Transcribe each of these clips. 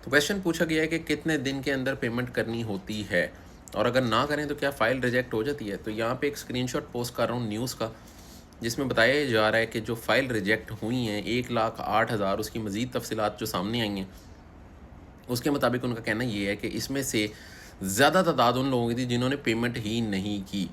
तो क्वेश्चन पूछा गया है कि कितने दिन के अंदर पेमेंट करनी होती है और अगर ना करें तो क्या फ़ाइल रिजेक्ट हो जाती है। तो यहाँ पे एक स्क्रीनशॉट पोस्ट कर रहा हूँ न्यूज़ का, जिसमें बताया जा रहा है कि जो फ़ाइल रिजेक्ट हुई हैं 1,08,000, उसकी मज़ीद तफसीलात जो सामने आई हैं उसके मुताबिक उनका कहना ये है कि इसमें से ज़्यादा तादाद उन लोगों की थी जिन्होंने पेमेंट ही नहीं की।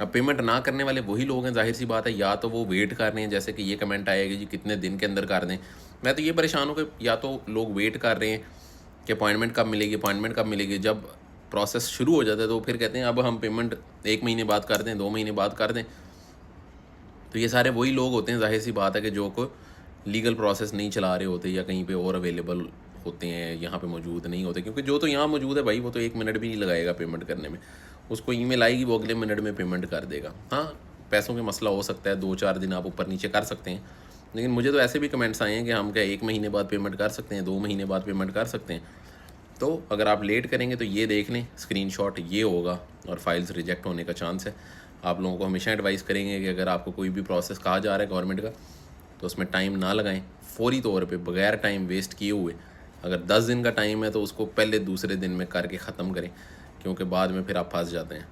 अब पेमेंट ना करने वाले वही लोग हैं, ज़ाहिर सी बात है, या तो वो वेट कर रहे हैं, जैसे कि ये कमेंट आया कि जी कितने दिन के अंदर कर दें। मैं तो ये परेशान हूँ कि या तो लोग वेट कर रहे हैं कि अपॉइंटमेंट कब मिलेगी, अपॉइंटमेंट कब मिलेगी। जब प्रोसेस शुरू हो जाता है तो फिर कहते हैं अब हम पेमेंट 1 महीने बाद कर दें, 2 महीने बाद कर दें। तो ये सारे वही लोग होते हैं, ज़ाहिर सी बात है, कि जो को लीगल प्रोसेस नहीं चला रहे होते या कहीं पे और अवेलेबल होते हैं, यहाँ पे मौजूद नहीं होते। क्योंकि जो तो यहाँ मौजूद है भाई, वो तो 1 मिनट भी नहीं लगाएगा पेमेंट करने में। उसको ईमेल आएगी, वो अगले मिनट में पेमेंट कर देगा। हाँ, पैसों के मसला हो सकता है, 2-4 दिन आप ऊपर नीचे कर सकते हैं, लेकिन मुझे तो ऐसे भी कमेंट्स आए हैं कि हम क्या 1 महीने बाद पेमेंट कर सकते हैं, 2 महीने बाद पेमेंट कर सकते हैं। तो अगर आप लेट करेंगे तो ये देख लें, स्क्रीनशॉट ये होगा और फाइल्स रिजेक्ट होने का चांस है। आप लोगों को हमेशा एडवाइस करेंगे कि अगर आपको कोई भी प्रोसेस कहा जा रहा है गवर्नमेंट का, तो उसमें टाइम ना लगाएं, फौरी तौर पे बगैर टाइम वेस्ट किए हुए। अगर 10 दिन का टाइम है तो उसको पहले दूसरे दिन में करके ख़त्म करें, क्योंकि बाद में फिर आप फंस जाते हैं।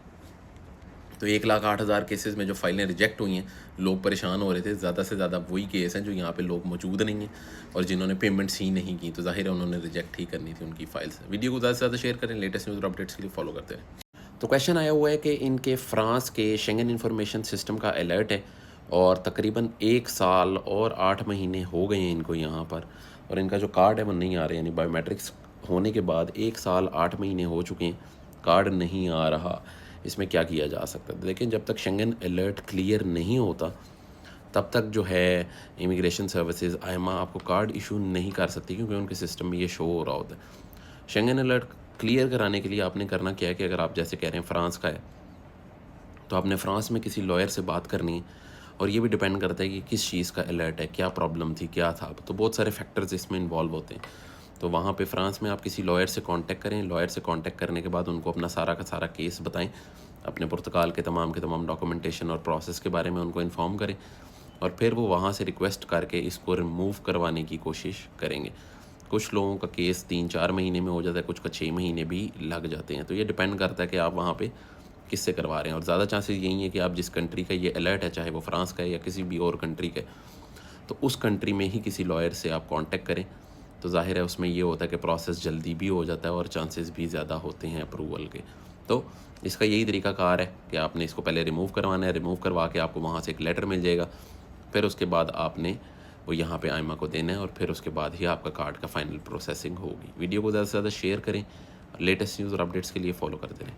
तो 1,08,000 केसेस में जो फाइलें रिजेक्ट हुई हैं, लोग परेशान हो रहे थे। ज़्यादा से ज़्यादा वही केस हैं जो यहाँ पे लोग मौजूद नहीं हैं और जिन्होंने पेमेंट्स ही नहीं की, तो ज़ाहिर है उन्होंने रिजेक्ट ही करनी थी उनकी फाइल्स। वीडियो को ज़्यादा से ज़्यादा शेयर करें, लेटेस्ट न्यूज़ और अपडेट्स के लिए फॉलो करते रहें। तो क्वेश्चन आया हुआ है कि इनके फ्रांस के शेंगन इंफॉर्मेशन सिस्टम का अलर्ट है और तकरीबन 1 साल और 8 महीने हो गए हैं इनको यहाँ पर, और इनका जो कार्ड है वो नहीं आ रहा है। यानी बायोमेट्रिक्स होने के बाद 1 साल 8 महीने हो चुके हैं, कार्ड नहीं आ रहा। इसमें क्या किया जा सकता है? लेकिन जब तक शेंगन अलर्ट क्लियर नहीं होता तब तक जो है इमिग्रेशन सर्विसेज आईमा आपको कार्ड इशू नहीं कर सकती, क्योंकि उनके सिस्टम में ये शो हो रहा होता है। शेंगन अलर्ट क्लियर कराने के लिए आपने करना क्या है कि अगर आप जैसे कह रहे हैं फ्रांस का है, तो आपने फ्रांस में किसी लॉयर से बात करनी है, और ये भी डिपेंड करता है कि किस चीज़ का अलर्ट है, क्या प्रॉब्लम थी, क्या था। तो बहुत सारे फैक्टर्स इसमें इन्वॉल्व होते हैं। तो वहाँ पे फ्रांस में आप किसी लॉयर से कांटेक्ट करें। लॉयर से कांटेक्ट करने के बाद उनको अपना सारा का सारा केस बताएं, अपने पुर्तगाल के तमाम डॉक्यूमेंटेशन और प्रोसेस के बारे में उनको इन्फॉर्म करें, और फिर वो वहाँ से रिक्वेस्ट करके इसको रिमूव करवाने की कोशिश करेंगे। कुछ लोगों का केस 3-4 महीने में हो जाता है, कुछ का 6 महीने भी लग जाते हैं। तो ये डिपेंड करता है कि आप वहाँ पे किससे करवा रहे हैं, और ज़्यादा चांसेस यही है कि आप जिस कंट्री का ये अलर्ट है, चाहे वो फ्रांस का है या किसी भी और कंट्री का है, तो उस कंट्री में ही किसी लॉयर से आप कांटेक्ट करें। तो ज़ाहिर है उसमें ये होता है कि प्रोसेस जल्दी भी हो जाता है और चांसेस भी ज़्यादा होते हैं अप्रूवल के। तो इसका यही तरीकाकार है कि आपने इसको पहले रिमूव करवाना है। रिमूव करवा के आपको वहाँ से एक लेटर मिल जाएगा, फिर उसके बाद आपने वो यहाँ पे आइमा को देना है, और फिर उसके बाद ही आपका कार्ड का फाइनल प्रोसेसिंग होगी। वीडियो को ज़्यादा से ज़्यादा शेयर करें, लेटेस्ट न्यूज़ और अपडेट्स के लिए फॉलो करते रहें।